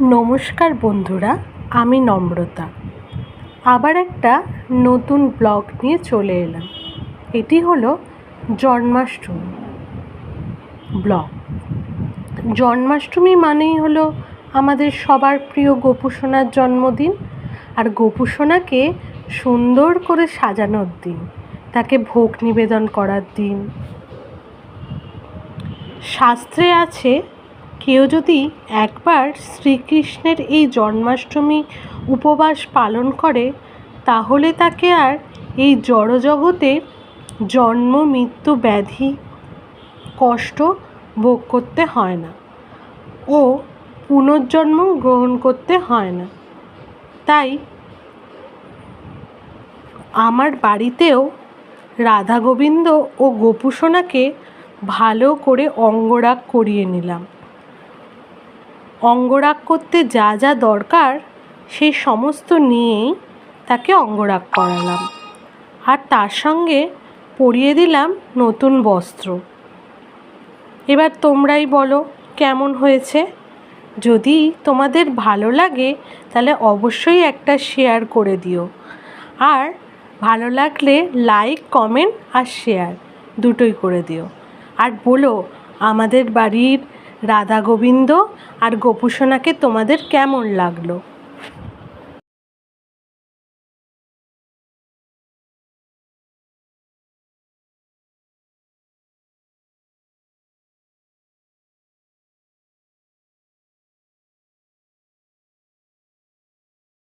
নমস্কার বন্ধুরা, আমি নম্রতা আবার একটা নতুন ব্লগ নিয়ে চলে এলাম। এটি হলো জন্মাষ্টমী ব্লগ। জন্মাষ্টমী মানেই হলো আমাদের সবার প্রিয় গোপু সোনার জন্মদিন। আর গোপু সোনাকে সুন্দর করে সাজানোর দিন, তাকে ভোগ নিবেদন করার দিন। শাস্ত্রে আছে, কেউ যদি একবার শ্রীকৃষ্ণের এই জন্মাষ্টমী উপবাস পালন করে, তাহলে তাকে আর এই জড়জগতের জন্ম মৃত্যু ব্যাধি কষ্ট ভোগ করতে হয় না ও পুনর্জন্ম গ্রহণ করতে হয় না। তাই আমার বাড়িতেও রাধা গোবিন্দ ও গোপু সোনাকে ভালো করে অঙ্গরাগ করিয়ে নিলাম। অঙ্গরাগ করতে যা যা দরকার সেই সমস্ত নিয়েই তাকে অঙ্গরাগ করালাম, আর তার সঙ্গে পরিয়ে দিলাম নতুন বস্ত্র। এবার তোমরাই বলো কেমন হয়েছে। যদি তোমাদের ভালো লাগে তাহলে অবশ্যই একটা শেয়ার করে দিও, আর ভালো লাগলে লাইক, কমেন্ট আর শেয়ার দুটোই করে দিও। আর বলো আমাদের বাড়ির রাধা গোবিন্দ আর গোপু সোনাকে তোমাদের কেমন লাগলো।